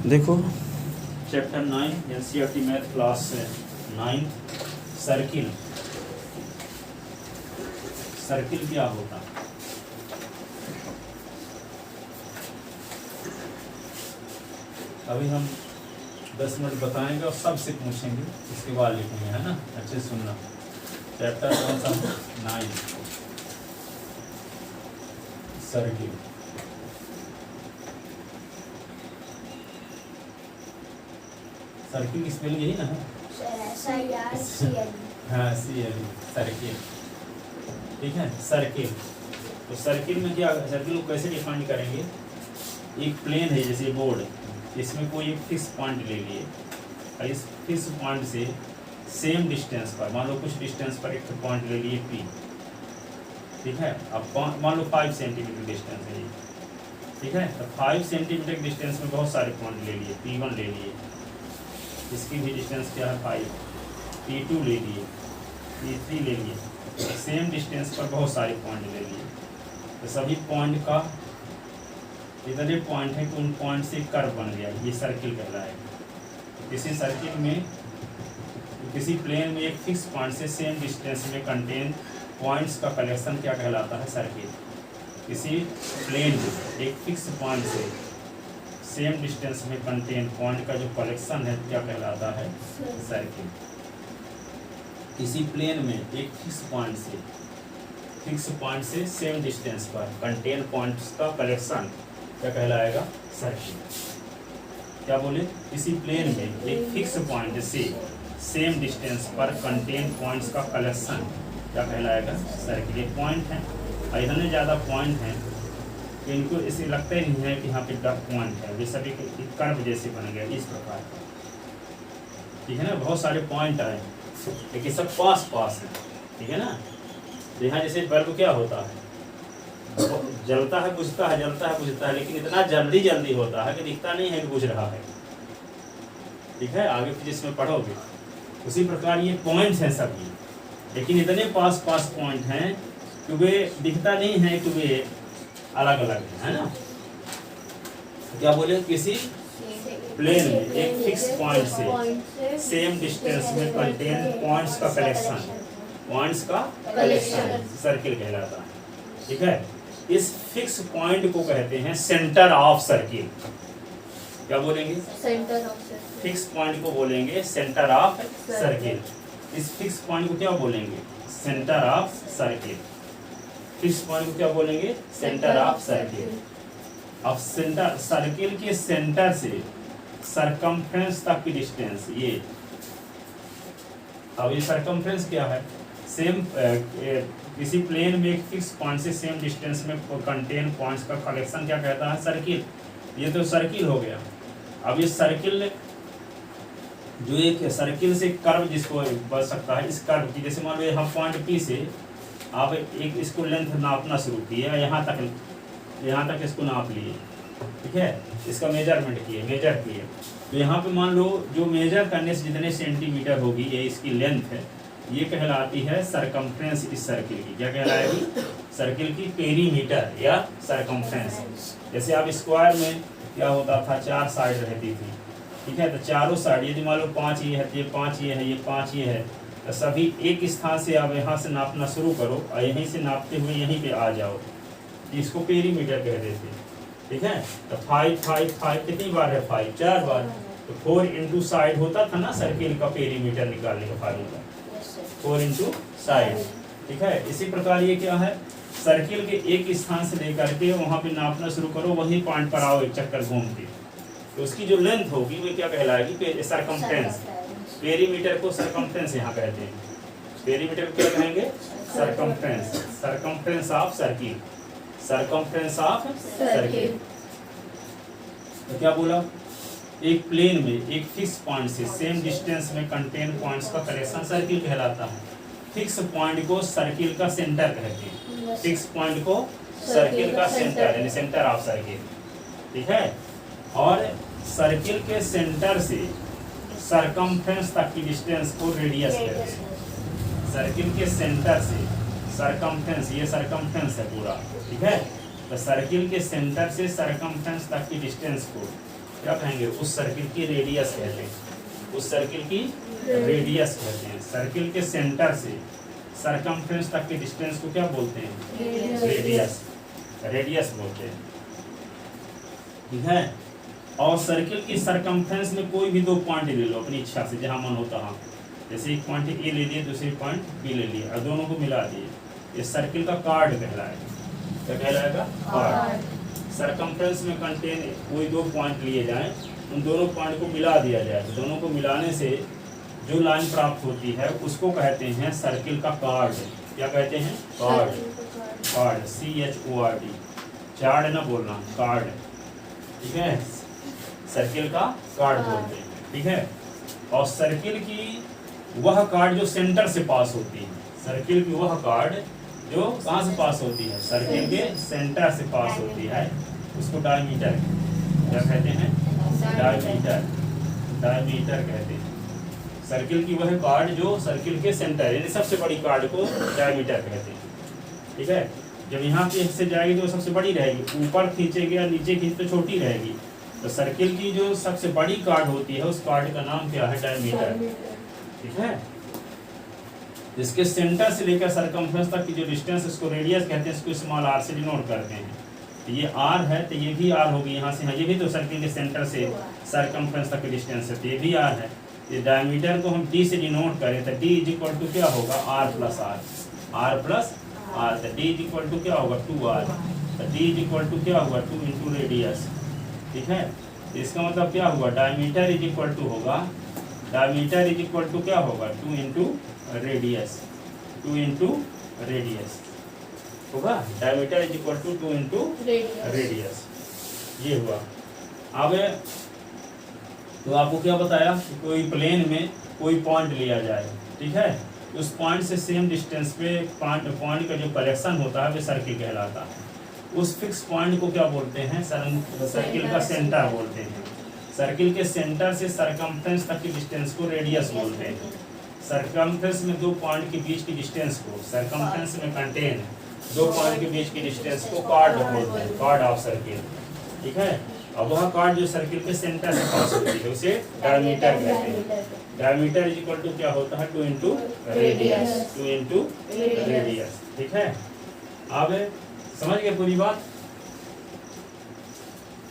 देखो chapter 9 NCERT math class 9 circle. Circle क्या होता है? अभी हम 10 मिनट बताएंगे और सबसे पूछेंगे, इसके बाद लिखेंगे, है ना? अच्छे से सुनना। चैप्टर कौन सा? 9 सर्किल। सर्किल की स्पेलिंग यही ना है? हाँ, सर्किल। ठीक है, सर्किल। तो सर्किल में क्या, सर्किल को कैसे डिफाइन करेंगे? एक प्लेन है जैसे बोर्ड, इसमें कोई एक फिक्स पॉइंट ले लिए और इस फिक्स पॉइंट से सेम डिस्टेंस पर, मान लो कुछ डिस्टेंस पर एक पॉइंट ले लिए P, ठीक है? अब मान लो 5 सेंटीमीटर डिस्टेंस है ये, ठीक है? तो 5 सेंटीमीटर डिस्टेंस में बहुत सारे पॉइंट ले लिए, P1 ले लिए, इसकी भी डिस्टेंस क्या है 5, P2 ले लिए, P3 ले लिए, सेम डिस्टेंस पर बहुत सारे पॉइंट ले लिए। तो सभी पॉइंट का इतने पॉइंट है कि उन पॉइंट से कर्व बन गया, ये सर्किल कहलाएगा। किसी सर्किल में, किसी प्लेन में एक फिक्स पॉइंट से सेम डिस्टेंस में कंटेन पॉइंट्स का कलेक्शन क्या कहलाता है? सर्किल। किसी प्लेन में एक फिक्स पॉइंट से सेम डिस्टेंस में कंटेन पॉइंट का जो कलेक्शन है क्या कहलाता है? सर्किल। किसी प्लेन में एक फिक्स पॉइंट से सेम डिस्टेंस पर कंटेन पॉइंट्स का कलेक्शन क्या कहलाएगा? सर्किल। क्या बोले? किसी प्लेन में एक फिक्स पॉइंट से सेम डिस्टेंस पर कंटेन पॉइंट्स का कलेक्शन क्या कहलाएगा? सर्किल। ये पॉइंट है और इतने ज़्यादा पॉइंट हैं कि इनको इसे लगता ही नहीं है कि यहाँ पे पॉइंट है, वे सभी कर्व जैसे बन गया इस प्रकार। ठीक है ना? बहुत सारे पॉइंट आए लेकिन सब पास पास है, ठीक है ना? यहाँ जैसे बल्ब क्या होता है, जलता है बुझता है, जलता है बुझता है, लेकिन इतना जल्दी होता है कि दिखता नहीं है कि बुझ रहा है। ठीक है, आगे फिजिक्स में पढ़ोगे। उसी प्रकार ये पॉइंट्स हैं सभी, लेकिन इतने पास पास पॉइंट हैं कि वे दिखता नहीं है कि वे अलग अलग है ना? क्या बोले? किसी प्लेन में एक फिक्स पॉइंट से सेम डिस्टेंस में कंटेन पॉइंट्स का कलेक्शन सर्किल कहलाता है। ठीक है, इस फिक्स पॉइंट को कहते हैं सेंटर ऑफ सर्किल। क्या बोलेंगे? Centre of circle. Fix point को बोलेंगे सेंटर ऑफ सर्किल। इस फिक्स पॉइंट को क्या बोलेंगे? Centre of circle. Fix point को क्या बोलेंगे? Centre of circle. अब सेंटर, सर्किल के सेंटर से सरकमफ्रेंस तक की डिस्टेंस ये। अब ये सरकमफ्रेंस क्या है? सेम किसी प्लेन में एक फिक्स पॉइंट से सेम डिस्टेंस में कंटेन पॉइंट्स का कलेक्शन क्या कहता है? सर्किल। ये तो सर्किल हो गया। अब ये सर्किल जो एक सर्किल से कर्व जिसको बन सकता है, इस कर्व की, जैसे मान लो यहाँ पॉइंट P से आप एक इसको लेंथ नापना शुरू किए, यहाँ तक इसको नाप लिए, ठीक है? इसका मेजरमेंट किए, मेजर किए, तो यहाँ पे मान लो जो मेजर करने से जितने सेंटीमीटर होगी, ये इसकी लेंथ है, ये कहलाती है सरकमफ्रेंस इस सर्किल की। क्या कहलाएगी? सर्किल की पेरीमीटर या सरकमफ्रेंस। जैसे आप स्क्वायर में क्या होता था, 4 साइड रहती थी, ठीक है? तो चारों साइड, यदि मान लो 5 ये है, ये 5 ये है, ये 5 ये है, तो सभी एक स्थान से आप यहाँ से नापना शुरू करो और यहीं से नापते हुए यहीं पे आ जाओ, इसको पेरीमीटर कह देते हैं। ठीक है? तो 5 5 5 कितनी बार है? 5 4 बार। तो 4 इंटू साइड होता था ना सर्किल का पेरीमीटर निकालने का फार्मूला, 4 इंटू साइड। ठीक है, इसी प्रकार ये क्या है? सर्किल के एक स्थान से लेकर के वहाँ पे नापना शुरू करो, वही पॉइंट पर आओ एक चक्कर घूम के, तो उसकी जो लेंथ होगी वो क्या कहलाएगी? सरकमफ्रेंस। पेरीमीटर को सरकमफ्रेंस यहाँ कहते हैं। पेरीमीटर को क्या कहेंगे? Circumference. Circumference of circle. Circumference of circle. तो क्या बोला? एक प्लेन में एक फिक्स पॉइंट से सेम डिस्टेंस में कंटेन पॉइंट्स का कलेक्शन सर्किल कहलाता है। फिक्स पॉइंट को सर्किल का सेंटर कहते हैं। फिक्स पॉइंट को सर्किल का सेंटर यानी सेंटर ऑफ सर्किल। ठीक है, और सर्किल के सेंटर से सरकमफ्रेंस तक की डिस्टेंस को रेडियस कहते हैं। सर्किल के सेंटर से सरकमफ्रेंस, ये सरकमफ्रेंस है पूरा, ठीक है? तो सर्किल के सेंटर से सरकमफ्रेंस तक की डिस्टेंस को क्या कहेंगे, उस सर्किल की रेडियस कहते हैं, उस सर्किल की रेडियस कहते हैं। सर्किल के सेंटर से सरकमफ्रेंस तक के डिस्टेंस को क्या बोलते हैं, रेडियस, रेडियस बोलते हैं, ठीक है। और सर्किल की सरकमफ्रेंस में कोई भी दो पॉइंट ले लो अपनी इच्छा से, जहां मन होता है, जैसे एक पॉइंट ए ले लिए, दूसरे पॉइंट बी ले लिए और दोनों को मिला दिए, ये सर्किल का कार्ड कहलाएगा। क्या कहलाएगा, कार्ड। सरकमफ्रेंस में कंटेन कोई दो पॉइंट लिए जाएं, उन दोनों पॉइंट को मिला दिया जाए, दोनों को मिलाने से जो लाइन प्राप्त होती है उसको कहते हैं सर्किल का कार्ड। क्या कहते हैं, कार्ड, कार्ड, CHORD, चार्ड ना बोलना, कार्ड, ठीक है, सर्किल का कार्ड बोलते हैं, ठीक है। और सर्किल की वह कार्ड जो सेंटर से पास होती है, सर्किल की वह कार्ड जो कहाँ से पास होती है, सर्किल के सेंटर से पास होती है, उसको डायमीटर, क्या कहते हैं, डायमीटर, डायमीटर कहते हैं। सर्किल की वह कार्ड जो सर्किल के सेंटर, यानी सबसे बड़ी कार्ड को डायमीटर कहते हैं, ठीक है। जब यहाँ पे से जाएगी तो सबसे बड़ी रहेगी, ऊपर खींचेगी या नीचे खींच तो छोटी रहेगी, तो सर्किल की जो सबसे बड़ी कार्ड होती है उस कार्ड का नाम क्या है, डायमीटर, ठीक है। जिसके सेंटर से लेकर सरकमफ्रेंस तक की जो डिस्टेंस, इसको रेडियस कहते हैं, इसको स्मॉल r से डिनोट करते हैं। तो ये r है, तो ये भी r होगी यहाँ से, हाँ, ये भी तो सर्किल के सेंटर से सरकमफ्रेंस तक की डिस्टेंस है, तो ये भी r है। ये डायमीटर को हम d से डिनोट करें तो d इज इक्वल टू क्या होगा, r plus r, r plus r, तो d इज इक्वल टू क्या होगा, 2r, तो d इज इक्वल टू क्या होगा, 2 इंटू रेडियस, ठीक है। तो इसका मतलब क्या हुआ, डायमीटर इज इक्वल टू होगा, डायमीटर इज इक्वल टू क्या होगा, 2 इंटू रेडियस, 2 इंटू रेडियस होगा, diameter is equal to 2 into radius, ये हुआ। अब तो आपको क्या बताया कि कोई प्लेन में कोई पॉइंट लिया जाए, ठीक है, उस पॉइंट से सेम डिस्टेंस पे पॉइंट का जो कलेक्शन होता है वो सर्किल कहलाता है। उस फिक्स पॉइंट को क्या बोलते हैं, सर्किल का सेंटर बोलते हैं। सर्किल के सेंटर से सरकमफ्रेंस तक की डिस्टेंस को रेडियस बोलते हैं। सरकमफ्रेंस में दो पॉइंट के बीच की डिस्टेंस को, सरकमफ्रेंस में कंटेन दो पॉइंट के बीच की डिस्टेंस को कार्ड बोलते हैं, कार्ड ऑफ सर्किल, ठीक है। अब वह कार्ड जो सर्किल के सेंटर से पास होती है उसे डायमीटर कहते हैं। डायमीटर इज इक्वल टू क्या होता है, 2 इंटू रेडियस, 2 इंटू रेडियस, ठीक है। अब समझ गए पूरी बात।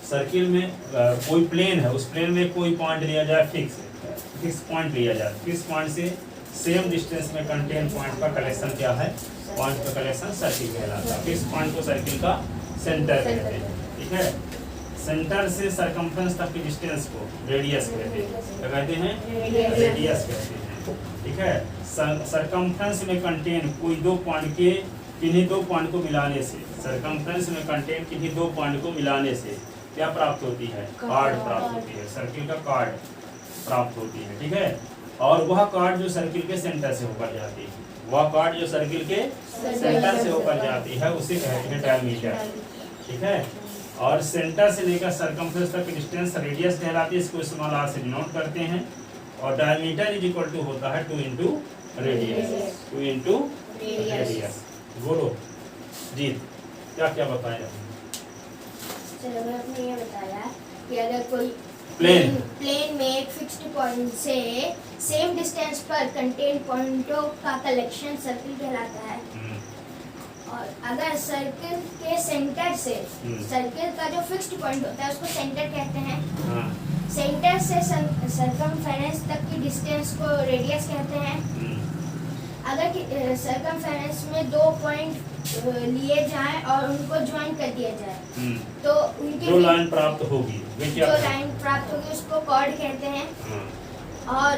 सर्किल में कोई प्लेन है, उस प्लेन में कोई पॉइंट लिया जाए, फिक्स पॉइंट लिया जाए, फिक्स पॉइंट से सेम डिस्टेंस में कंटेन पॉइंट का कलेक्शन क्या है, पॉइंट का कलेक्शन सर्किल कहलाता है। फिक्स पॉइंट को सर्किल का सेंटर कहते हैं, ठीक है। सेंटर से सरकमफ्रेंस तक की डिस्टेंस को रेडियस कहते हैं, क्या कहते हैं, रेडियस कहते हैं, ठीक है। सरकमफ्रेंस में कंटेन कोई दो पॉइंट के किन्हीं दो पॉइंट को मिलाने से, सरकमफ्रेंस में कंटेन किन्हीं दो पॉइंट को मिलाने से क्या प्राप्त होती है, कार्ड प्राप्त होती है, सर्किल का कार्ड प्राप्त होती है, ठीक है। और वह कार्ड जो सर्किल के सेंटर से होकर जाती है, वह कार्ड जो सर्किल के सेंटर से होकर जाती है उसे कहते हैं डायमीटर, ठीक है। और सेंटर से लेकर सरकमफ्रेंस तक की डिस्टेंस रेडियस कहलाती है, इसको स्मॉल r से डिनोट करते हैं। और डायमीटर इज इक्वल टू होता है 2 इंटू रेडियस, 2 इंटू रेडियस। बोलो जी, क्या क्या बताया? चलो आपने ये बताया कि अगर कोई प्लेन में एक फिक्स्ड पॉइंट से सेम डिस्टेंस पर कंटेन पॉइंटों का कलेक्शन सर्किल कहलाता है। और अगर सर्किल के सेंटर से, सर्किल का जो फिक्स्ड पॉइंट होता है उसको सेंटर कहते हैं, सेंटर से सरकमफेरेंस तक की डिस्टेंस को रेडियस कहते हैं। अगर सरकमफेरेंस में दो पॉइंट लिए जाएं और उनको ज्वाइन कर दिया जाए तो उनकी जो लाइन प्राप्त होगी, जो लाइन प्राप्त होगी उसको कॉर्ड कहते हैं। और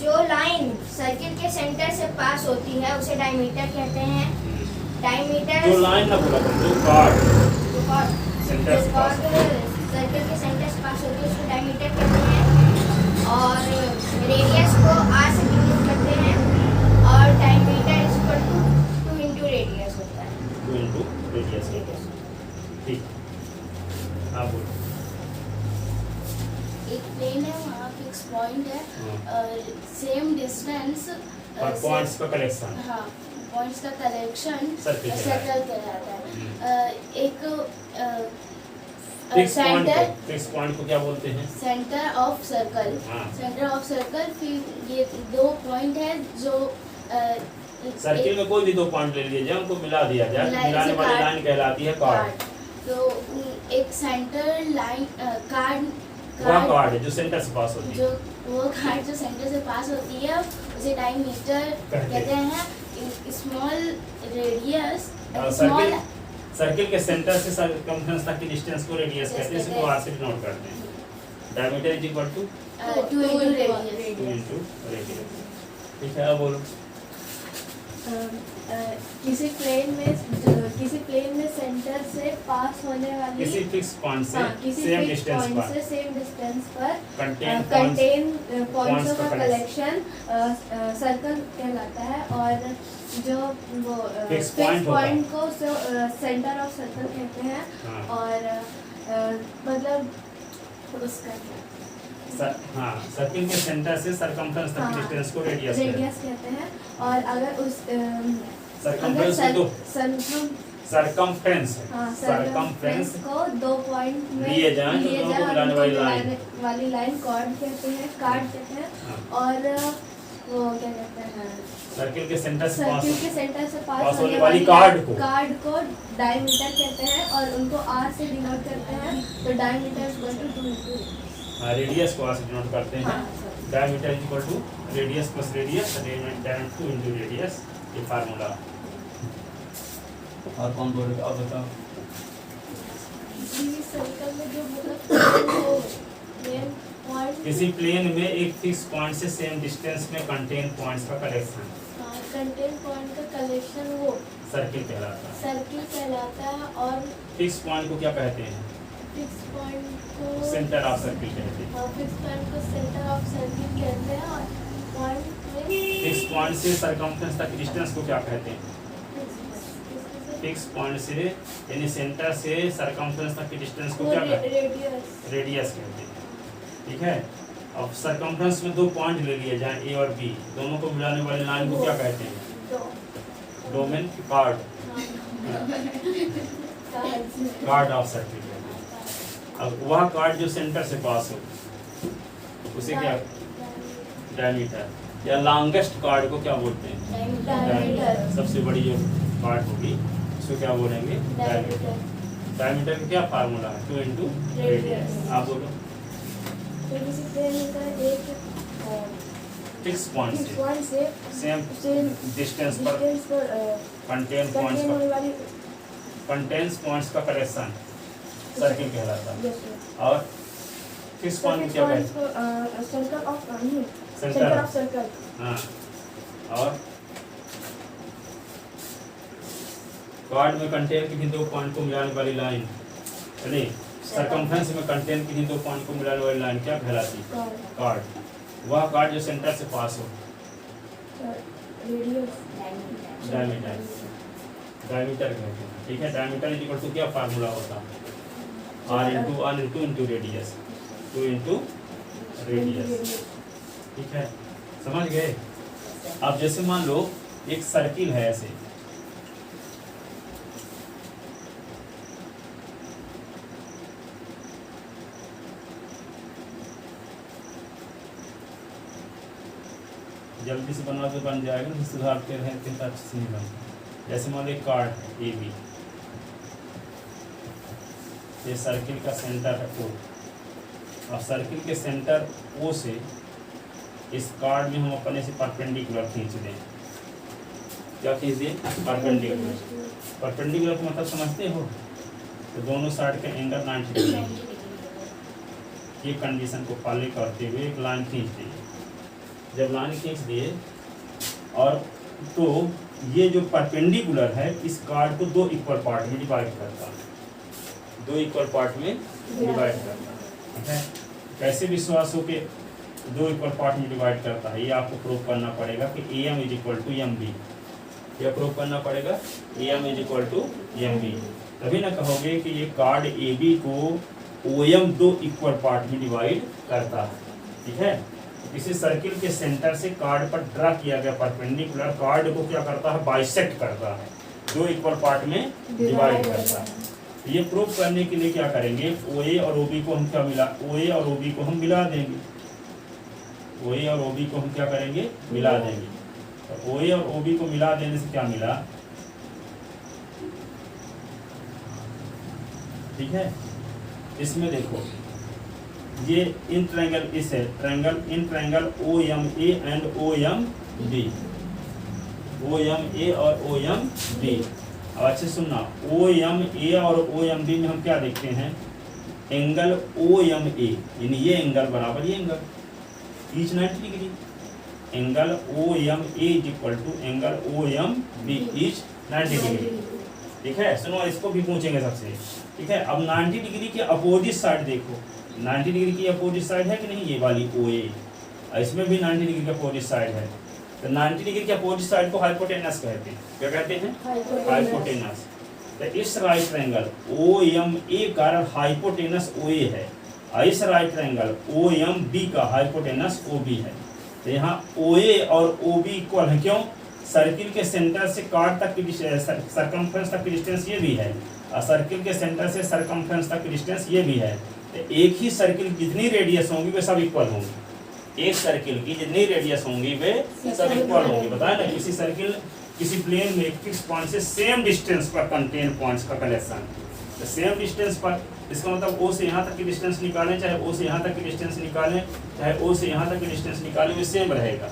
जो लाइन सर्किल के सेंटर से पास होती है उसे डायमीटर कहते हैं। डायमीटर जो लाइन ना बोला, जो कॉर्ड सेंटर से पास सर्किल के सेंटर से पास होती है उसको डायमीटर कहते हैं। और रेडियस को r से डिनोट करते हैं। और diameter is equal to 2 into radius होता है, 2 इंटू रेडियस, ठीक। आप बोलो। एक प्लेन है, वहाँ फिक्स पॉइंट है, सेम डिस्टेंस और पॉइंट्स का कलेक्शन, हाँ, पॉइंट्स का कलेक्शन सर्किल कहलाता है। एक फिक्स पॉइंट को क्या बोलते हैं? Centre of circle. हाँ। सेंटर ऑफ सर्कल, फिर ये दो पॉइंट है जो सर्किल में कोई भी दो पॉइंट ले लिए जाए, उनको मिला दिया जाए, मिलाने वाली लाइन कहलाती है कार्ड। तो एक सेंटर लाइन कार्ड, वह कार्ड जो सेंटर से पास होती है, जो वो कार्ड जो सेंटर से पास होती है उसे डायमीटर कहते हैं। स्मॉल रेडियस, स्मॉल सर्किल के सेंटर से सर्कमफ्रेंस तक की डिस्टेंस को रेडियस कहते हैं, इसको आर से डिनोट करते हैं। Diameter is equal to 2 into radius। 2 into radius. ठीक है, अब बोलो। किसी प्लेन में सेंटर से पास होने वाली किसी फिक्स पॉइंट से किसी सेम fixed डिस्टेंस point पर से सेम डिस्टेंस पर कंटेन कंटेन पॉइंट्स का का कलेक्शन सर्कल कहलाता है। और जो वो Fixed फिक्स point होगा। पॉइंट को सेंटर ऑफ सर्कल कहते हैं। हाँ। और मतलब उसका हाँ, सर्किल के सेंटर से सर्कमफ्रेंस तक की हाँ, डिस्टेंस को रेडियस कहते हैं। रेडियस कहते हैं। और अगर उस सर्कमफ्रेंस को दो सर्कमफ्रेंस सर्कमफ्रेंस को दो पॉइंट में लिए जाएं, तो दोनों को मिलाने वाली लाइन। वाली लाइन कॉर्ड कहते हैं, कार्ड कहते हैं। हाँ। और वो क्या कहते हैं, सर्किल के सेंटर से सर्किल के सेंटर से पास पास होने होने वाली वाली कार्ड को डायमीटर कहते हैं। और उनको आर से डिनोट करते हैं। तो diameter equal to 2 into radius को आर से डिनोट करते हैं। हाँ, sorry। Diameter is equal to radius plus radius, diameter 2 into radius, ये फार्मूला। और कौन बोलेगा, अब बताओ। किसी सर्कल में जो मतलब मेन पॉइंट किसी प्लेन में एक फिक्स पॉइंट से सेम डिस्टेंस में कंटेन पॉइंट्स का कलेक्शन कंटेन पॉइंट का कलेक्शन वो सर्किल कहलाता है। सर्किल कहलाता है। और फिक्स पॉइंट को क्या कहते हैं? फिक्स पॉइंट को सेंटर ऑफ सर्किल कहते हैं। फिक्स पॉइंट को सेंटर ऑफ सर्किल कहते हैं। और पॉइंट में फिक्स पॉइंट से सर्कमफ्रेंस तक की डिस्टेंस को क्या कहते हैं? फिक्स पॉइंट से यानी सेंटर से सर्कमफ्रेंस तक की डिस्टेंस को क्या कहते हैं? रेडियस रेडियस कहते हैं। ठीक है, अब सर्कमफ्रेंस में दो पॉइंट ले लिए जाएं, ए और बी, दोनों को मिलाने वाली लाइन को क्या कहते हैं? Domain card, card of circle कहते हैं। अब वह कार्ड जो सेंटर से पास हो उसे क्या, डायमीटर, या लॉन्गेस्ट कार्ड को क्या बोलते हैं? डायमीटर। सबसे बड़ी जो कार्ड होगी उसको क्या बोलेंगे? डायमीटर। डायमीटर का क्या फार्मूला है? 2 into रेडियस। आप बोलो। तो किसी प्लेन का एक फिक्स पॉइंट फिक्स से पॉइंट से सेम सेम डिस्टेंस पर डिस्टेंस पर कंटेन कंटेन पॉइंट्स होने का वाली कंटेन्स पॉइंट्स का कलेक्शन सर्किल कहलाता है। और फिक्स पॉइंट क्या कहते हैं? Circle of centre centre of circle. हाँ, और कार्ड में कंटेन किसी दो पॉइंट को मिलाने वाली लाइन, यानी सर्कमफ्रेंस में कंटेन किसी दो पॉइंट को मिलाने वाली लाइन क्या कहलाती है? कार्ड। वह कार्ड जो सेंटर से पास हो, रेडियस डायमीटर, डायमीटर कहते हैं। ठीक है, डायमीटर इज इक्वल टू क्या फार्मूला होता है? r into radius, 2 into radius. ठीक है, समझ गए? अब जैसे मान लो एक सर्किल है ऐसे, जल्दी से बना तो बन जाएगा, नहीं सुधारते रहते हैं तो अच्छे से नहीं बनता। जैसे मान लो एक कार्ड है ए बी, ये सर्किल का सेंटर है ओ। अब सर्किल के सेंटर ओ से इस कार्ड में हम अपने से परपेंडिकुलर खींच दें। क्या खींच दें? परपेंडिकुलर। परपेंडिकुलर का मतलब समझते हो? तो दोनों साइड के एंगल 90 डिग्री, ये कंडीशन को फॉलो करते हुए एक लाइन खींच दी। जब लाइन खींच दिए और तो ये जो परपेंडिकुलर है इस कार्ड को दो इक्वल पार्ट में डिवाइड करता है, दो इक्वल पार्ट में डिवाइड करता है। ठीक है, कैसे विश्वास हो कि दो इक्वल पार्ट में डिवाइड करता है? ये आपको प्रूव करना पड़ेगा कि A M is equal to M B. यह प्रूव करना पड़ेगा, A M is equal to M B. तभी ना कहोगे कि ये कार्ड ए बी को ओ एम दो इक्वल पार्ट में डिवाइड करता है। ठीक है, किसी सर्किल के सेंटर से कार्ड पर ड्रा किया गया परपेंडिकुलर कार्ड को क्या करता है? बाइसेक्ट करता है, दो इक्वल पार्ट में डिवाइड करता है। ये प्रूफ करने के लिए क्या करेंगे, OA और OB को हम क्या मिला, OA और OB को हम मिला देंगे, OA और OB को हम क्या करेंगे, मिला देंगे। तो OA और OB को मिला देने से क्या मिला, ठीक है। इसमें देखो ये इन ट्रायंगल, इस triangle in triangle OMA and OMB, OMA और OMB। अब अच्छे सुनना, OMA और OMB में हम क्या देखते हैं, एंगल OMA यानी ये एंगल बराबर ये angle, each 90 degree. Angle OMA is equal to angle OMB each 90 degree, ठीक है। सुनो, इसको भी पूछेंगे सबसे, ठीक है। अब 90 डिग्री के अपोजिट साइड देखो, 90 डिग्री की अपोजिट साइड है कि नहीं, ये वाली OA, इसमें भी 90 डिग्री का अपोजिट साइड है। तो 90 डिग्री के अपोजिट साइड को हाइपोटेनस कहते हैं। क्या कहते हैं, हाइपोटेनस। तो इस राइट ट्रायंगल OMA का हाइपोटेनस OA है, और इस राइट ट्रायंगल OMB का हाइपोटेनस OB है। तो यहाँ OA और OB इक्वल है, क्यों, सर्किल के सेंटर से कार्ड तक की सरकमफ्रेंस तक की डिस्टेंस ये भी है, और सर्किल के सेंटर से सरकमफ्रेंस तक की डिस्टेंस ये भी है। तो एक ही सर्किल की जितनी रेडियस होंगी वे सब इक्वल होंगी, एक सर्किल की जितनी रेडियस होंगी वे सब इक्वल होंगी। बताया ना, किसी सर्किल किसी प्लेन में एक फिक्स पॉइंट से सेम डिस्टेंस पर कंटेन पॉइंट्स का कलेक्शन, तो सेम डिस्टेंस पर, इसका मतलब O से यहाँ तक की डिस्टेंस निकालें, चाहे O से यहाँ तक की डिस्टेंस निकालें, चाहे O से यहाँ तक की डिस्टेंस निकालें, वे सेम रहेगा।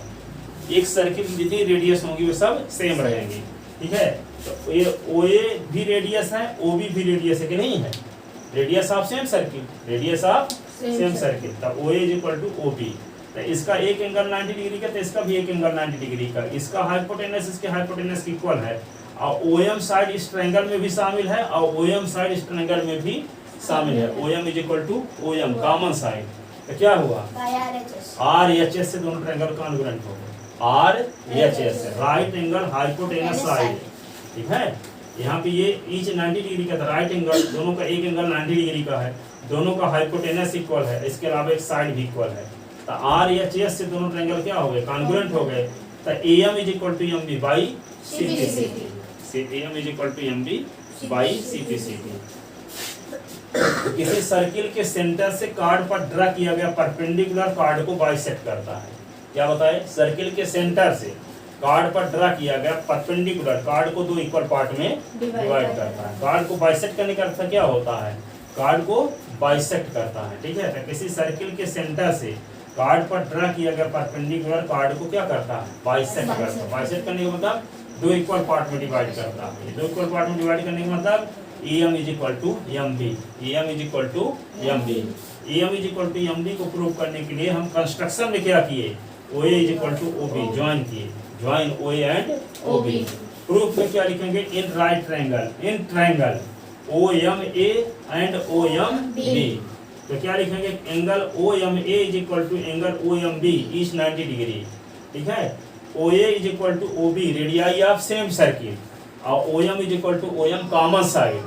एक सर्किल की जितनी रेडियस होंगी वे सब सेम रहेंगी, ठीक है। तो ये OA भी रेडियस है, OB भी रेडियस है कि नहीं है, radius of same circle, radius of same circle. तब OA is equal to OB। तो इसका एक एंगल 90 डिग्री का, तो इसका भी एक एंगल 90 डिग्री का, इसका हाइपोटेनस इसके हाइपोटेनस इक्वल है, और OM साइड इस ट्रायंगल में भी शामिल है, और OM साइड इस ट्रायंगल में भी शामिल है। OM is equal to OM common side. तो क्या हुआ, RHS से दोनों ट्रायंगल कॉन्ग्रुएंट हो गए, RHS right angle hypotenuse side, ठीक है। यहाँ पे ये ईच 90 डिग्री का था, राइट एंगल, दोनों का एक एंगल 90 डिग्री का है, दोनों का हाइपोटेनस इक्वल है, इसके अलावा एक साइड भी इक्वल है। तो RHS से दोनों ट्रायंगल क्या हो गए, कॉन्ग्रुएंट हो गए। तो AM is equal to MB by CPCT, AM is equal to MB by CPCT। किसी सर्किल के सेंटर से कार्ड पर ड्रा किया गया परपेंडिकुलर कार्ड को बाइसेक्ट करता है। क्या बताए, सर्किल के सेंटर से कार्ड पर ड्रा किया गया परपेंडिकुलर कार्ड को दो इक्वल पार्ट में डिवाइड करता है। कार्ड को बाइसेक्ट करने का अर्थ क्या होता है, कार्ड को बाइसेक्ट करता है, ठीक है। तो किसी सर्किल के सेंटर से कार्ड पर ड्रा किया गया परपेंडिकुलर कार्ड को क्या करता है, बाइसेक्ट करता है। बाइसेक्ट करने का मतलब दो इक्वल पार्ट में डिवाइड करता है। दो इक्वल पार्ट में डिवाइड करने का मतलब AM is equal to MB, AM is equal to MB। AM is equal to MB को प्रूव करने के लिए हम कंस्ट्रक्शन में क्या किए, OA is equal to OB join किए, join OA and OB। Proof में क्या लिखेंगे, in right triangle, in triangle OMA and OMB। तो क्या लिखेंगे, angle OMA is equal to angle OMB is 90 degree, ठीक है। OA is equal to OB radii of same circle, और OM is equal to OM common side,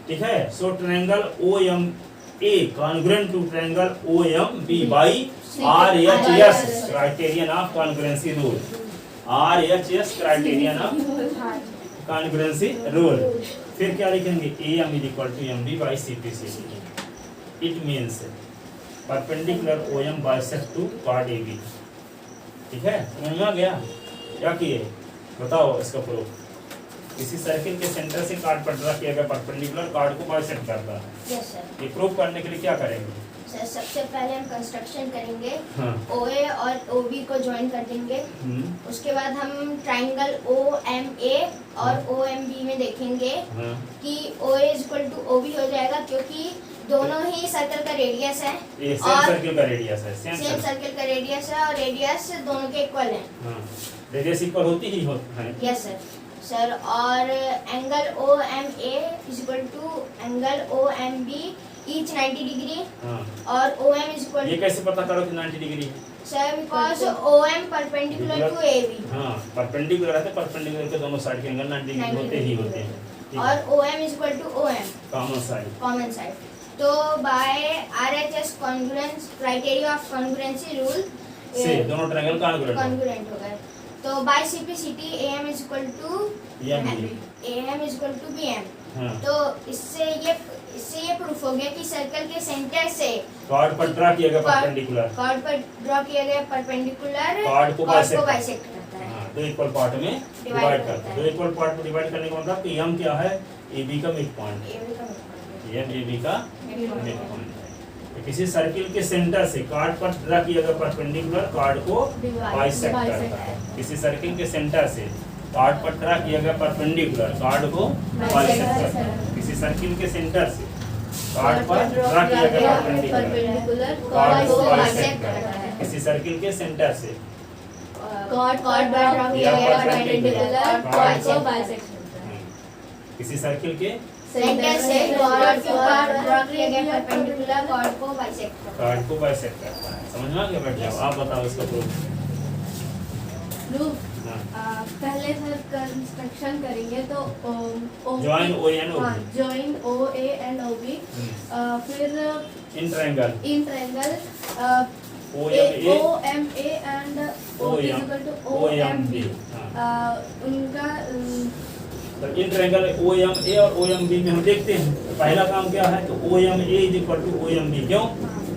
ठीक है। So triangle OMA congruent to triangle OMB by RHS criterion of congruency rule, RHS criterion of congruency rule. फिर क्या लिखेंगे, AM is equal to MB by CPCT। It means perpendicular OM bisect to chord AB, ठीक है। समझ में आ गया, क्या किए बताओ इसका प्रूफ। किसी सर्किल के सेंटर से कार्ड पर ड्रा किया गया परपेंडिकुलर कार्ड को बाइसेक्ट करता है। Yes sir. ये प्रूफ करने के लिए क्या करेंगे, सर सबसे पहले हम कंस्ट्रक्शन करेंगे, हाँ। OA और OB को ज्वाइन कर देंगे। उसके बाद हम ट्रायंगल OMA और OMB में देखेंगे हाँ। कि OA is equal to OB हो जाएगा, क्योंकि दोनों ही सर्कल का रेडियस है, ये सेम और सर्किल का रेडियस है, सेम सर्कल का रेडियस है, और रेडियस दोनों के इक्वल है। हाँ, रेडियस इक्वल होती ही होती है। Yes sir. और angle OMA is equal to angle OMB each 90 degree, हाँ। और OM इज इक्वल ये कैसे पता करो कि 90 डिग्री है? Sir because OM perpendicular to AB, हाँ, परपेंडिकुलर है तो परपेंडिकुलर के दोनों साइड के एंगल 90 डिग्री होते ही होते हैं, ठीक और है। OM is equal to OM common side, common side. तो by RHS congruence criteria of congruency rule से दोनों ट्रायंगल कॉन्ग्रुएंट कॉन्ग्रुएंट हो गए। तो by CPCT AM is equal to MB AM is equal to BM। हाँ। तो इससे ये प्रूफ हो गया कि सर्कल के सेंटर से कार्ड पर ड्रा किया गया परपेंडिकुलर कार्ड पर ड्रॉ किया गया परपेंडिकुलर कार्ड को बाइसेक्ट करता है। हाँ, दो इक्वल पार्ट में डिवाइड करता है। दो इक्वल पार्ट में डिवाइड करने का मतलब कि एम क्या है, AB का मिड पॉइंट है। एम AB का मिड पॉइंट है। तो किसी सर्किल के सेंटर से कार्ड पर ड्रा किया गया परपेंडिकुलर कार्ड को बाइसेक्ट करता है। किसी सर्किल के सेंटर से कार्ड पर ड्रा किया गया परपेंडिकुलर कार्ड को बाइसेक्ट करता है। किसी सर्किल के सेंटर से कार्ड पर ड्रा किया गया परपेंडिकुलर कार्ड को बाइसेक्ट करता है। किसी सर्किल के सेंटर से कार्ड पर ड्रॉ किया गया परपेंडिकुलर कार्ड को बाइसेक्ट करता है। किसी सर्किल के सेंटर से कार्ड के ऊपर ड्रॉ किया गया परपेंडिकुलर कार्ड को बाइसेक्ट करता है। कार्ड को बाइसेक्ट करता है। समझ में आ गया? बैठ जाओ, आप बताओ इसका प्रूफ। पहले सर कंस्ट्रक्शन करेंगे तो join OA and OB, join OA and OB, फिर in triangle in triangle OMA OMA and OB equal to OMB। उनका तो इन ट्रायंगल OMA और OMB में हम देखते हैं पहला काम क्या है, तो OMA is equal to OMB, क्यों?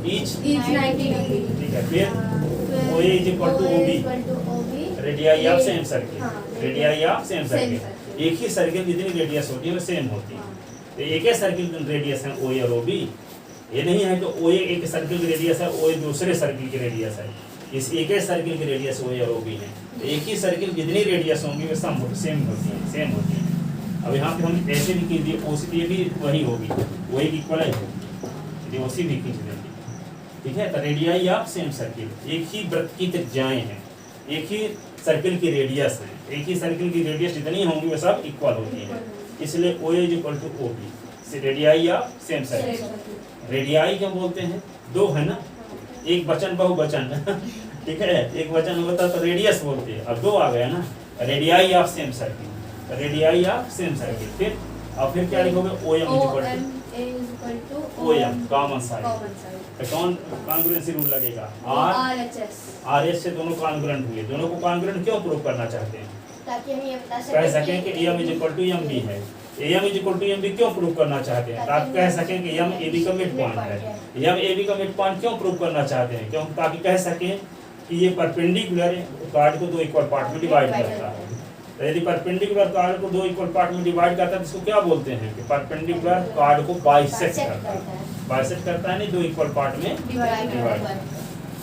Each 90 degree. ठीक है। फिर OA is equal to OB, radii of same circle, radii of same circle. एक ही सर्किल जितनी रेडियस होती है वो सेम होती है। तो एक ही सर्किल की रेडियस है OA और OB। ये नहीं है कि OA एक सर्किल की रेडियस है, OA दूसरे सर्किल की रेडियस है। इस एक ही सर्किल की रेडियस OA और OB है। तो एक ही सर्किल जितनी रेडियस होंगी वो सेम होती है, सेम होती है। अब यहाँ पे हम ऐसे भी कीजिए, OC ये भी वही होगी, OA की इक्वल होगी, OC भी खींच देंगे। ठीक है। तो रेडियाई ऑफ सेम सर्किल, एक ही वृत्त की त्रिज्याएं हैं, एक ही सर्किल की रेडियस है, एक ही सर्किल की रेडियस जितनी होंगी वो सब इक्वल होती है। इसलिए OA is equal to OB, से radii of same circle. Radii क्या बोलते हैं? दो है ना, एक वचन बहुवचन ठीक है। एक वचन होता तो रेडियस बोलते हैं, अब दो आ गया ना, radii of same circle, radii of same circle. फिर क्या लिखोगे? OM equal to OM common side. तो कौन कॉन्ग्रुएंसी रूल लगेगा? RHS से दोनों कॉन्ग्रुएंट हुए। दोनों को कॉन्ग्रुएंट क्यों प्रूव करना चाहते हैं? ताकि हम ये बता कह सकें कि AM is equal to MB है। AM is equal to MB क्यों प्रूव करना चाहते हैं? ताकि कह सकें कि M AB का मिड पॉइंट है। M AB का मिड पॉइंट क्यों प्रूव करना चाहते हैं? क्यों? ताकि कह सकें कि ये परपेंडिकुलर कार्ड को दो इक्वल पार्ट में डिवाइड करता है। तो यदि परपेंडिकुलर कार्ड को दो इक्वल पार्ट में डिवाइड करता है तो इसको क्या बोलते हैं? कि परपेंडिकुलर कार्ड को बाइसेक्ट करता है। बाइसेक्ट करता है नहीं, दो इक्वल पार्ट में डिवाइड।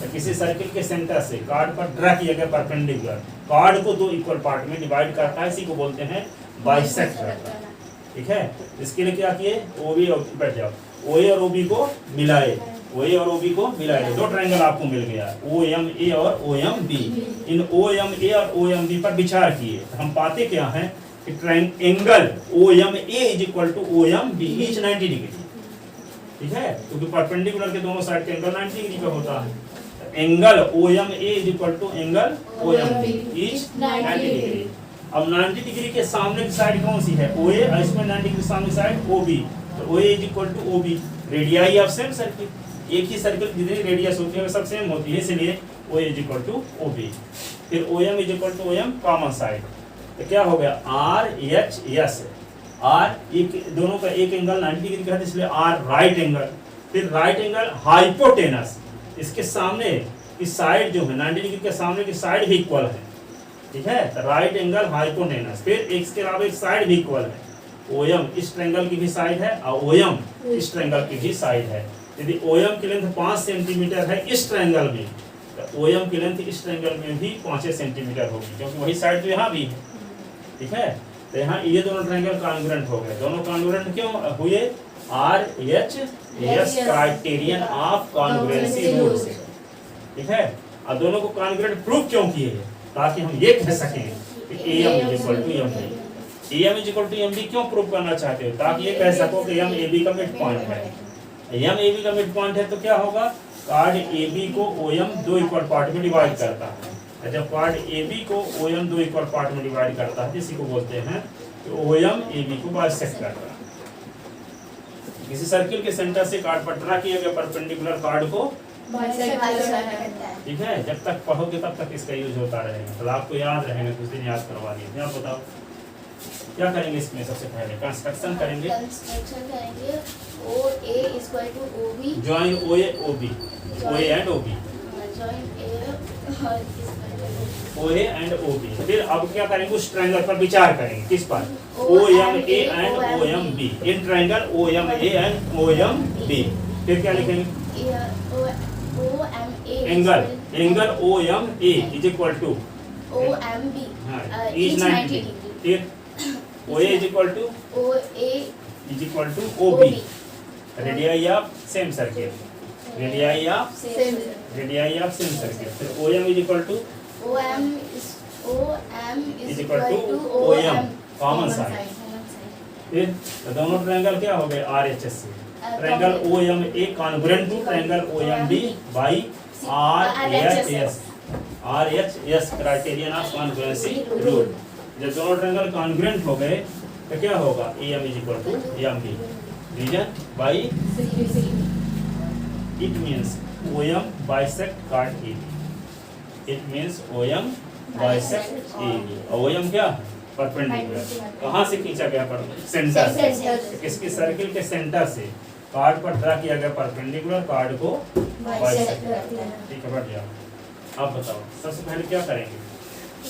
तो किसी सर्किल के सेंटर से कार्ड पर ड्रा किया गया परपेंडिकुलर कार्ड को दो इक्वल पार्ट में डिवाइड करता है, इसी को बोलते हैं बाइसेक्ट करता है। ठीक है। इसके लिए क्या किए? OB और बैठ जाओ, OA और OB को मिलाए, OA और OB को मिलाए, दो ट्रायंगल आपको मिल गया, OMA और OMB। इन OMA और OMB पर विचार किए तो हम पाते क्या है कि triangle OMA is equal to OMB each 90 degree. ठीक है, क्योंकि परपेंडिकुलर के दोनों साइड का एंगल 90 डिग्री का होता है। Angle OMA is equal to angle OMB each 90 degree. अब 90 डिग्री के सामने की साइड कौन सी है? OA, और इसमें 90 डिग्री सामने साइड OB। तो OA is equal to OB, radii of same circle. एक ही सर्किल जितनी रेडियस होती है वो सब सेम होती है, इसलिए OA is equal to OB। फिर OM is equal to OM common side. तो क्या हो गया? RHS, R एक दोनों का एक एंगल 90 डिग्री का है, इसलिए R राइट एंगल। फिर राइट एंगल हाइपोटेनस, इसके सामने की साइड जो है 90 डिग्री के सामने की साइड भी इक्वल है। ठीक है, तो राइट एंगल हाइपोटेनस। फिर इसके अलावा एक साइड भी इक्वल है, OM इस ट्रायंगल की भी साइड है और OM इस ट्रायंगल की भी साइड है। यदि OM की लेंथ 5 सेंटीमीटर है इस ट्रायंगल में, तो OM की लेंथ इस ट्रायंगल में भी 5 सेंटीमीटर होगी, क्योंकि वही साइड तो यहाँ भी है। ठीक है, तो यहाँ ये दोनों ट्रायंगल कॉन्ग्रुएंट हो गए। दोनों कॉन्ग्रुएंट क्यों हुए? RHS criterion of congruency rule से। ठीक है, और दोनों को कॉन्ग्रुएंट प्रूव क्यों किए? ताकि हम ये कह सकें कि AM is equal to MB। AM is equal to MB क्यों प्रूव करना चाहते हो? ताकि ये कह सको कि M AB का मिड पॉइंट है। M AB का मिड पॉइंट है तो क्या होगा? कार्ड AB को OM दो इक्वल पार्ट में डिवाइड करता है। जब कार्ड AB को OM दो इक्वल पार्ट में डिवाइड करता है, इसी को बोलते हैं कि OM AB को बाइसेक्ट करता है। किसी सर्किल के सेंटर से कार्ड पर ड्रा किया गया परपेंडिकुलर कार्ड को बाइसेक्ट करता है। ठीक है, जब तक पढ़ोगे तब तक इसका यूज होता रहेगा, तो आपको याद रहेगा, कुछ दिन याद करवा दिए। आप बताओ। क्या करेंगे इसमें सबसे पहले कंस्ट्रक्शन करेंगे, कंस्ट्रक्शन करेंगे OA equal to OB join OA OB, OA and OB, join A और OA एंड OB। फिर अब क्या करेंगे, उस ट्रायंगल पर विचार करेंगे, किस पर, OMA and OMB, in triangle OMA and OMB। फिर क्या लिखेंगे, angle OMA is equal to OMB is 90, फिर OA is equal to OA is equal to OB, radii of same circle, radii of same circle. फिर OM is equal to OM is equal to OM common side. फिर तो दोनों triangle क्या हो गए, RHS से, triangle OMA congruent to triangle OMB by RHS criterion of congruency rule. जब दोनों ट्रायंगल कॉन्ग्रुएंट हो गए तो क्या होगा, AM is equal to MB reason by, it means OM bisect chord AB, it means OM bisect AB। और OM क्या, perpendicular, कहाँ से खींचा गया, पर सेंटर से, किसकी सर्किल के सेंटर से कार्ड पर ड्रा किया गया परपेंडिकुलर कार्ड को बाइसेक्ट। ठीक है, बढ़ जाओ। आप बताओ सबसे पहले क्या करेंगे,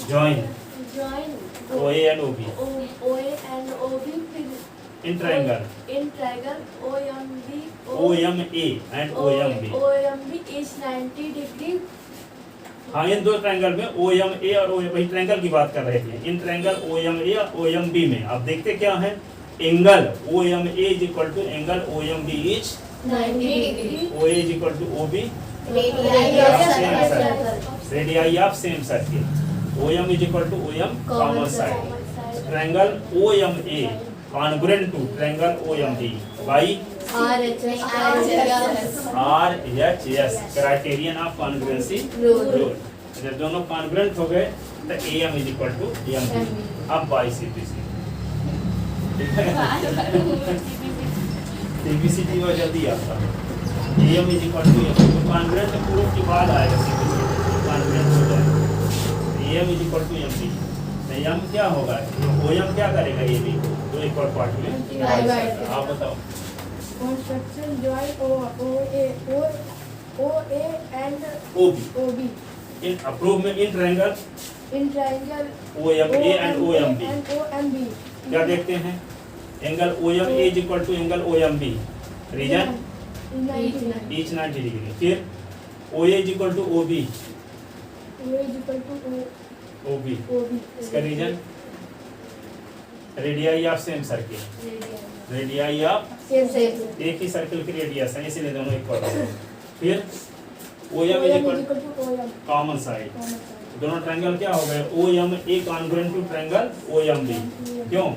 join OA and OB in triangle OMA and OMB। is 90 degree. हाँ, इन दो ट्रायंगल में OMA और OM, वही ट्रायंगल की बात कर रहे थे, इन ट्रायंगल OMA और OMB में आप देखते क्या है, angle OMA is equal to angle OMB is 90 degree. OA is equal to OB, radii of same circle, OM is equal to OM common side. Triangle OMA congruent to triangle OMB by RHS criterion of congruency rule. जब दोनों congruent हो गए तो AM is equal to MB। अब by CPC, CPC वो जल्दी आता है, AM is equal to MB, तो कॉन्ग्रुएंट प्रूफ के बाद आएगा CPC, कॉन्ग्रुएंट हो जाएगा, AM is equal to MB। तो M क्या होगा, OM क्या करेगा, AB को दो इक्वल पार्ट में डिवाइड। आप बताओ, Construction join OA and OB in a proof में in triangle in triangle OMA and OMB and OMB. क्या देखते हैं, angle OMA is equal to angle OMB, reason each 90 degree. फिर OA is equal to OB, OA is equal to OB OB. इसका reason radii of same circle, radii of Same. एक ही circle की radius है, इसलिए दोनों equal है। फिर OM is equal equal to OM. Common side, Common side. दोनों ट्रायंगल क्या हो गए, OMA congruent to triangle OMB। क्यों,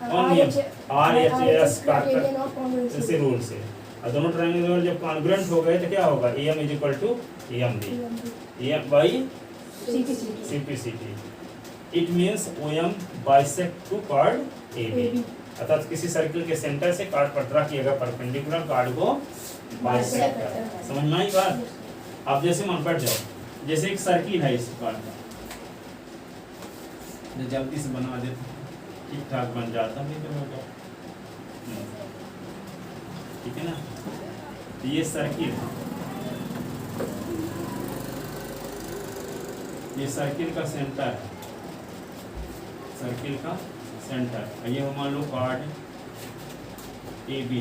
कौन नियम, RHS Criterion of congruency. इसी रूल से। और दोनों ट्रायंगल जब कॉन्ग्रुएंट हो गए तो क्या होगा, AM is equal to MB, AM by CPCT। It means OM bisect to chord AB, अर्थात किसी सर्किल के सेंटर से कार्ड पर ड्रा किया गया परपेंडिकुलर कार्ड को बाइसेक्ट करता है। समझ में आई बात। आप जैसे मन पड़ जाओ, जैसे एक सर्किल है इस कार्ड का, जल्दी से बना देते ठीक ठाक बन जाता, नहीं तो होगा, ठीक है ना। तो ये सर्किल, ये सर्किल का सेंटर है, सर्किल का सेंटर, ये मान लो कार्ड AB।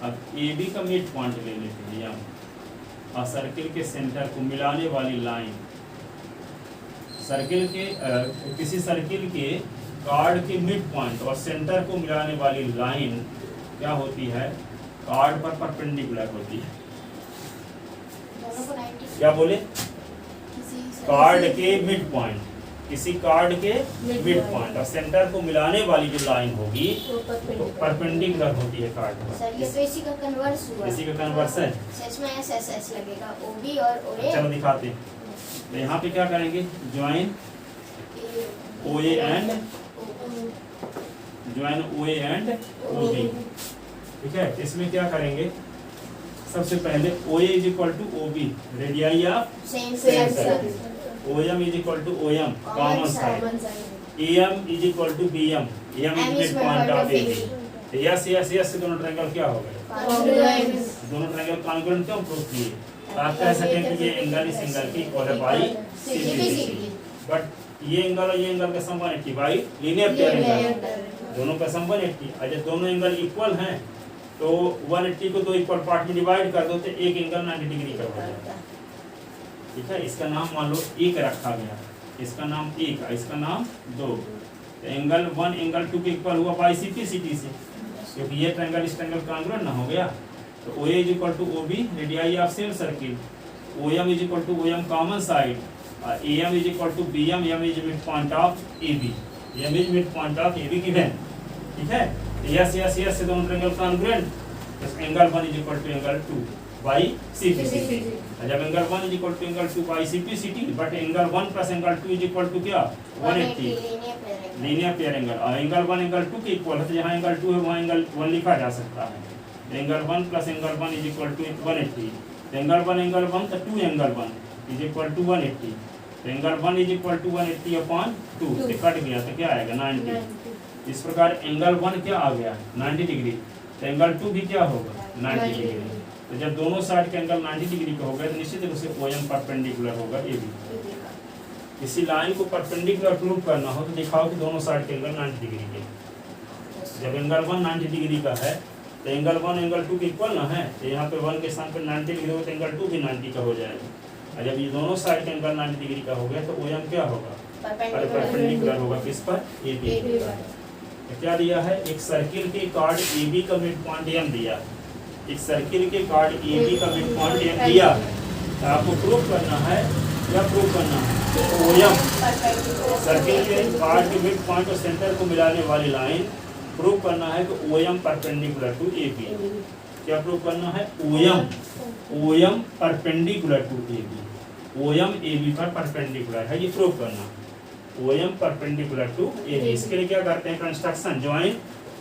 अब AB का मिड पॉइंट ले लेते हैं यहाँ, और सर्किल के सेंटर को मिलाने वाली लाइन, सर्किल के किसी सर्किल के कार्ड के मिड पॉइंट और सेंटर को मिलाने वाली लाइन क्या होती है, कार्ड पर परपेंडिकुलर होती है। दोनों को 90 क्या बोले, किसी कार्ड के मिड पॉइंट, किसी कार्ड के मिड पॉइंट और सेंटर को मिलाने वाली जो लाइन होगी तो परपेंडिकुलर होती है कार्ड पर। सर ये तो इसी का कन्वर्स हुआ, इसी का कन्वर्सन। सच में SSS लगेगा, OB और OA। चलो दिखाते हैं। तो यहाँ पे क्या करेंगे, ज्वाइन OA एंड OB। ठीक है, इसमें क्या करेंगे, सबसे पहले OA is equal to OB, radii of same same circle, OM is equal to OM common side, AM is equal to BM, AM is mid point of AB। Yes yes yes दोनों triangle क्या हो गए? दोनों triangle congruent क्यों prove किए? तो आप कह सकते हैं कि ये एंगल इस एंगल की इक्वल है बाई CBCD, बट ये एंगल और ये एंगल का सम 180 बाई लीनियर पेयर एंगल, दोनों का सम 180। और जब दोनों एंगल इक्वल हैं तो 180 को दो इक्वल पार्ट में डिवाइड कर दो तो एक एंगल 90 डिग्री का हो जाता है। ठीक है, इसका नाम मान लो 1 रखा गया, इसका नाम 1, इसका नाम 2। तो एंगल 1 एंगल 2 के इक्वल हुआ बाई CPCD से, क्योंकि ये ट्रायंगल इस ट्रायंगल कांग्रुएंट ना हो गया। तो OA is equal to OB radii of same circle, OM is equal to OM common side, AM is equal to BM, M is mid point of AB, M is mid point of AB given. ठीक है, yes yes yes से दोनों triangle congruent, तो angle 1 is equal to angle 2 by CPCD। जब angle 1 is equal to angle 2 by CPCD, but angle 1 plus angle 2 is equal to क्या? 180 linear pair angle. और angle 1 angle 2 के equal है, तो जहाँ एंगल 2 है वहाँ एंगल 1 लिखा जा सकता है। Angle 1 plus angle 1 is equal to 180, angle 1 angle 1 तो 2 angle 1 is equal to 180, angle 1 is equal to 180 upon 2 से कट गया तो क्या आएगा? 90। इस प्रकार एंगल 1 क्या आ गया? 90 डिग्री, तो एंगल 2 भी क्या होगा? 90 डिग्री। तो जब दोनों साइड के एंगल 90 डिग्री का होगा तो निश्चित रूप से OM परपेंडिकुलर होगा AB। किसी लाइन को परपेंडिकुलर प्रूव करना हो तो दिखाओ कि दोनों साइड के एंगल 90 डिग्री के। जब एंगल 1 90 डिग्री का है तो एंगल 1 एंगल 2 के इक्वल ना है, तो यहाँ पे 1 के स्थान पर 90 डिग्री हो तो एंगल 2 भी 90 का हो जाएगा। और जब ये दोनों साइड के एंगल 90 डिग्री का हो गया तो OM क्या होगा? परपेंडिकुलर होगा किस पर? AB पर। तो क्या दिया है? एक सर्किल के कार्ड AB का मिड पॉइंट M दिया, एक सर्किल के कार्ड AB का मिड पॉइंट M दिया, तो आपको प्रूव करना है, क्या प्रूव करना है? OM सर्किल के कार्ड के मिड पॉइंट और सेंटर को मिलाने वाली लाइन प्रूव करना है कि OM परपेंडिकुलर टू AB। क्या प्रूव करना है? OM perpendicular to AB, OM AB पर परपेंडिकुलर है, ये प्रूव करना। OM परपेंडिकुलर टू AB, इसके लिए क्या करते हैं? Construction join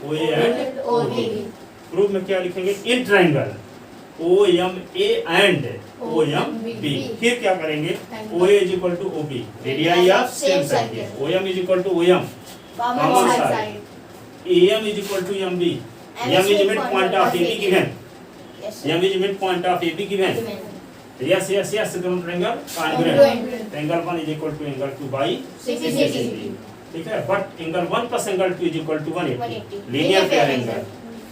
OA and OB। Proof में क्या लिखेंगे? In triangle OMA and OMB। फिर क्या करेंगे? OA is equal to OB radii of same circle, OM is equal to OM common side, AM is equal to MB, M is mid point of AB given, M is mid point of AB given. Yes yes yes दोनों triangle congruent, angle 1 is equal to angle 2 by CPCD। ठीक है, but angle 1 plus angle 2 is equal to 180 linear pair angle.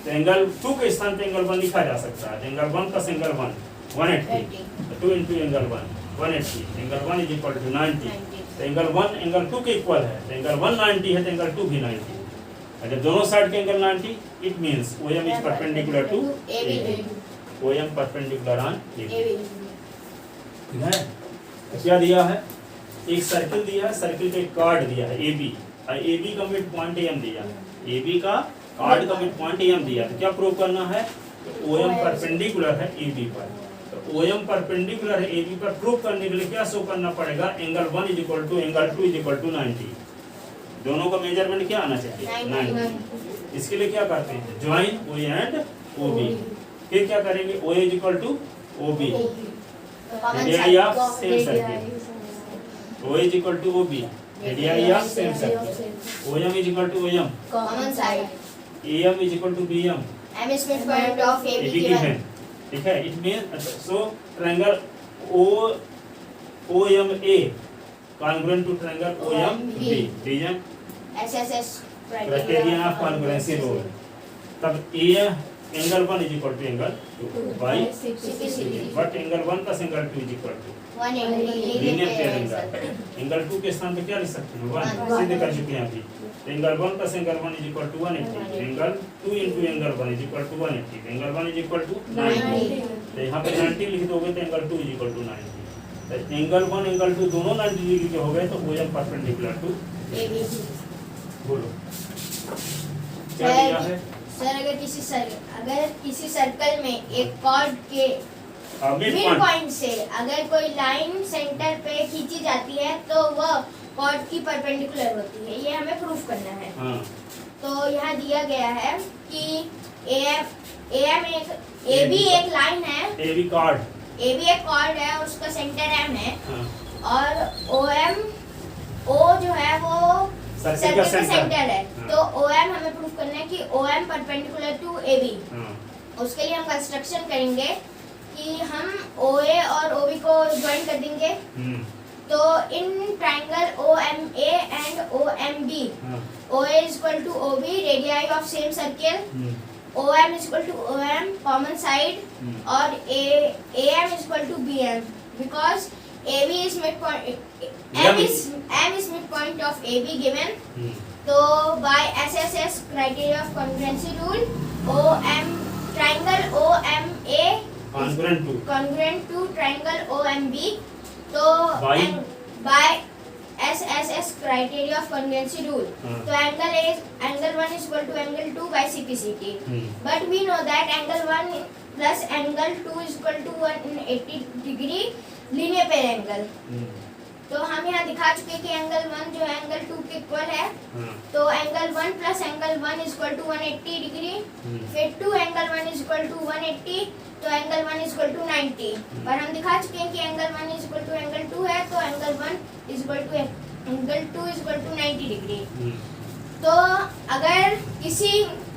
तो angle 2 के स्थान पे angle 1 लिखा जा सकता है। Angle 1 plus angle 1 180, 2 into angle 1 180, angle 1 is equal to 90। तो एंगल 1 एंगल 2 के इक्वल है, तो एंगल 1 90 है तो एंगल 2 भी 90। और जब दोनों साइड के angle 90, it means OM is perpendicular to AB, OM perpendicular on AB। ठीक है, तो क्या दिया है? एक सर्किल दिया है, सर्किल के कार्ड दिया है AB, और AB का मिड पॉइंट AM दिया, AB का कार्ड का मिड पॉइंट AM दिया। तो क्या प्रूव करना है? तो OM परपेंडिकुलर है AB पर, तो OM परपेंडिकुलर है AB पर। प्रूव करने के लिए क्या शो करना पड़ेगा? Angle 1 is equal to angle 2 is equal to 90। दोनों का मेजरमेंट क्या आना चाहिए? 90। इसके लिए क्या करते हैं? Join OA and OB। फिर क्या करेंगे? OA is equal to OB radii of same circle, OA is equal to OB radii of same circle, OM is equal to OM common side, AM is equal to BM, M is mid point of AB AB given। given। ठीक है, it means so triangle OMA congruent to triangle OMB, reason SSS criterion of congruency rule. तब A angle 1 is equal to angle 2 by CPCD, but angle 1 plus angle 2 is equal to 180 linear pair angle. Angle 2 के स्थान पे क्या लिख सकते हैं? 1 सीधे कर चुके हैं अभी। Angle 1 plus angle 1 is equal to 180, angle 2 into angle 1 is equal to 180, angle 1 is equal to 90। तो यहाँ पे 90 लिख दोगे तो एंगल 2 इज इक्वल टू 90। तो एंगल 1 एंगल 2 दोनों 90 डिग्री के हो गए, तो OM परपेंडिकुलर टू AB। बोलो क्या दिया है? सर अगर किसी सर्कल में एक कॉर्ड के मिड पॉइंट से अगर कोई लाइन सेंटर पे खींची जाती है तो वह कॉर्ड की परपेंडिकुलर होती है, ये हमें प्रूफ करना है। हाँ। तो यहाँ दिया गया है कि AB एक लाइन है, AB कार्ड AB एक कॉर्ड है, उसका सेंटर M है। हाँ। और ओ जो है वो सर्किल का सर्किल के सेंटर सेंटर है। हाँ। तो OM हमें प्रूफ करना है कि OM परपेंडिकुलर टू AB। हाँ, उसके लिए हम कंस्ट्रक्शन करेंगे कि हम OA और OB को ज्वाइन कर देंगे। हम्म, तो in triangle OMA and OMB, हाँ, OA is equal to OB, radii of same circle, hmm, OM is equal to OM, common side, हम्म, और AM is equal to BM because AB is midpoint, M is midpoint of AB given. हम्म, तो by SSS criteria of congruency rule, OM triangle OMA congruent to congruent to triangle OMB. तो By? by SSS criteria of congruency rule. हाँ, तो angle 1 is equal to angle 2 by CPCT. Hmm, But we know that angle 1 plus angle 2 is equal to 180 degree linear pair angle. हम्म, तो हम यहाँ दिखा चुके कि angle 1 जो है एंगल 2 के इक्वल है। हाँ, तो angle 1 plus angle 1 is equal to 180 degree. हम्म, फिर 2 एंगल 1 इज इक्वल टू 180, तो एंगल 1 इज इक्वल टू 90। पर हम दिखा चुके हैं कि angle 1 is equal to angle 2 है, तो angle 1 is equal to angle 2 is equal to 90 degree. हम्म। तो अगर किसी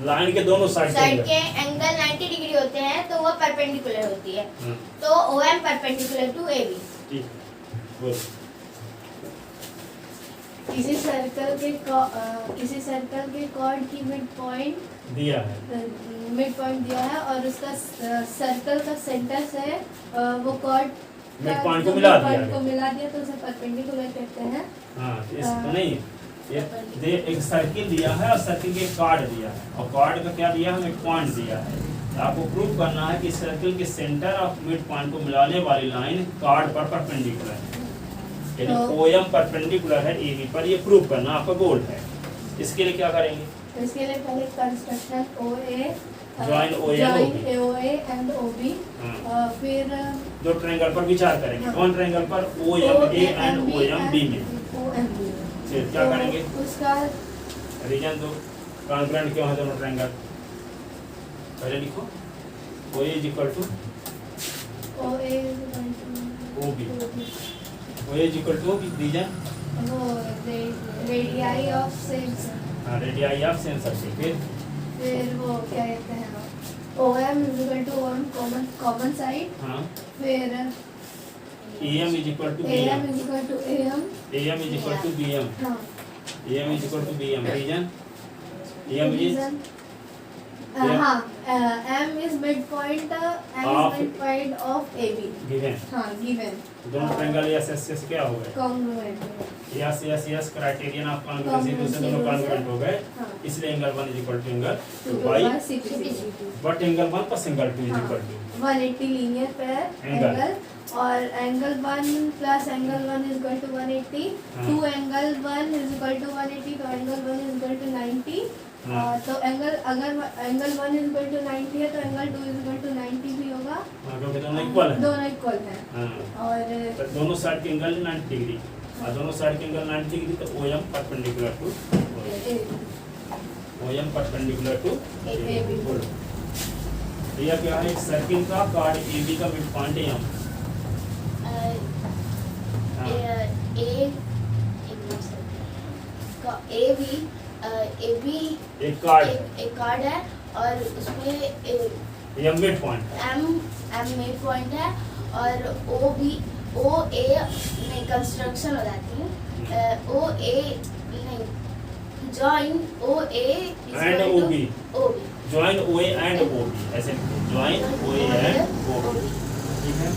लाइन के दोनों साइड साइड के एंगल 90 डिग्री होते हैं तो वो परपेंडिकुलर होती है। हाँ, तो OM परपेंडिकुलर टू AB। ठीक, बोल। किसी सर्कल के कॉर्ड की मिड पॉइंट दिया है, दिया है और उसका सर्कल का सेंटर से वो कॉर्ड मिड पॉइंट को मिला दिया को है। मिला दिया तो उसे परपेंडिकुलर कहते हैं। हाँ, तो इस नहीं ये एक सर्किल दिया है और सर्किल के कार्ड दिया है, और कार्ड का क्या दिया है, हमें पॉइंट दिया है। तो आपको प्रूव करना है कि सर्किल के सेंटर और मिड पॉइंट को मिलाने वाली लाइन कार्ड पर परपेंडिकुलर है, यानी तो- OM परपेंडिकुलर है AB पर। ये प्रूव करना आपका गोल है। इसके लिए क्या करेंगे, तो इसके लिए पहले construction Join OA and OB, हाँ, फिर दो ट्रायंगल पर विचार करेंगे। हाँ। कौन ट्रायंगल पर, OMA एंड OMB में। OMB फिर क्या करेंगे, उसका रीजन दो, कॉन्ग्रुएंट क्यों है दोनों ट्रायंगल, पहले लिखो। OA is equal to OA OB, OA is equal to OB, reason वो radii of same, radii of same circle. फिर वो क्या कहते हैं OM is equal to OM common side, हाँ, फिर AM is equal to AM BM, is equal to AM, AM is equal to BM, हाँ AM is equal to BM, reason AM is reason हाँ M is midpoint of AB, given। हाँ given दोनों triangle SSS क्या हो गए, congruent, yes criterion of congruency, दूसरे दोनों congruent हो गए, हाँ इसलिए angle 1 is equal to angle 2 2 by by CPCT, but angle 1 plus angle 2 is equal to 180 linear pair Angle. Angle, और angle 1 plus angle 1 is equal to 180, हाँ। 2 angle 1 is equal to 180, तो angle 1 is equal to 90, हाँ। तो angle अगर angle 1 is equal to 90 है तो angle 2 is equal to 90 भी होगा, हाँ, क्योंकि दोनों इक्वल है। दोनों इक्वल हैं। हाँ, और तो दोनों साइड के एंगल 90 डिग्री, और दोनों साइड के एंगल 90 डिग्री, तो OM perpendicular to OM perpendicular to AB। बोलो भैया क्या है, एक सर्किल का कार्ड AB का मिड पॉइंट है यहाँ। एक कार्ड एक कार्ड है और उसमें ये mid point, M mid point है और OA नहीं कंस्ट्रक्शन हो जाती है OA नहीं join OA and OB, join OA and OB, ऐसे ज्वाइन OA एंड OB, ठीक है।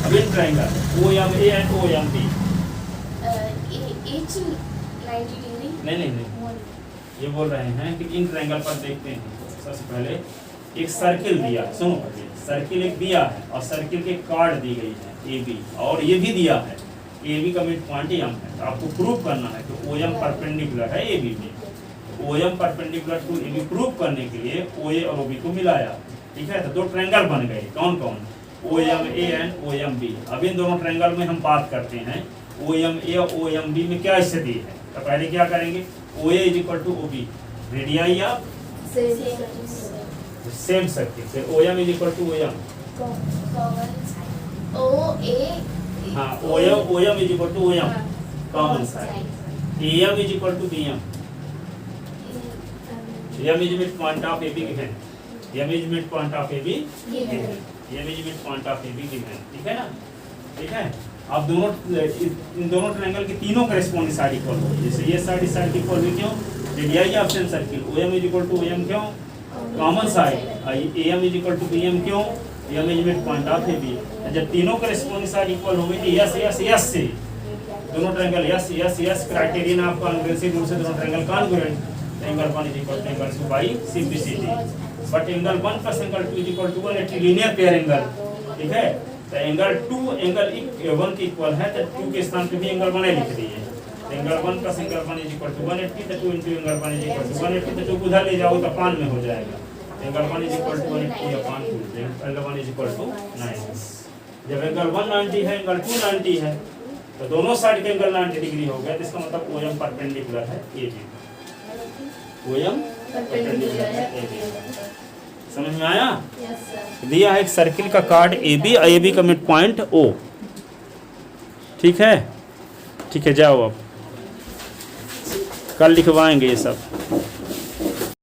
अब इन triangle OMA and OMB, each 90 degree नहीं, ये बोल रहे हैं कि इन ट्रायंगल पर देखते हैं। सबसे पहले एक सर्किल दिया, सुनो पहले, सर्किल एक दिया है और सर्किल के कार्ड दी गई है AB, और ये भी दिया है AB का मिड पॉइंट M है। तो आपको प्रूव करना है कि OM परपेंडिकुलर है AB में। OM perpendicular to AB prove करने के लिए OA और OB को मिलाया, ठीक है। तो दो ट्रायंगल बन गए, कौन कौन, OMA एंड OMB। अब इन दोनों ट्रायंगल में हम बात करते हैं OMA और OMB में क्या स्थिति है। तो पहले क्या करेंगे, OA is equal to OB, radii of same circle, फिर OM is equal to OM, O A हाँ OM is equal to OM common side, AM is equal to BM, M is mid point of AB given, M is mid point of AB given, M is mid point of AB given, ठीक है ना, ठीक है। अब दोनों इन दोनों triangle के तीनों करेस्पॉन्डिंग साइड इक्वल हो, जैसे ये साइड इस साइड की इक्वल हुई, क्यों, radii of same circle OM is equal to OM, क्यों, common side, AM is equal to BM, क्यों, M is mid point of AB। जब तीनों करेस्पॉन्डिंग साइड इक्वल हो गई तो यस यस यस से दोनों triangle yes yes yes criterion of congruency rule से दोनों triangle congruent, angle 1 is equal to angle 2 by simplicity, but angle 1 plus angle 2 is equal to 180 linear pair angle, ठीक है। तो एंगल 2 एंगल 1 के equal है, तो 2 के स्थान पे भी एंगल 1 लिख दिए, angle 1 plus angle 1 is equal to 180, तो 2 into angle 1 is equal to 180, तो 2 उधर ले जाओ तो अपान में हो जाएगा, angle 1 is equal to 180 upon 2, angle 1 is equal to 90। जब एंगल 190 है, एंगल 290 है, तो दोनों साइड के एंगल 90 डिग्री हो गया, तो इसका मतलब OM परपेंडिकुलर है AB, OM परपेंडिकुलर है AB। समझ में आया? Yes sir. दिया है एक सर्किल का कार्ड AB, AB का मिड पॉइंट O, ठीक है, ठीक है, जाओ अब कल लिखवाएंगे ये सब।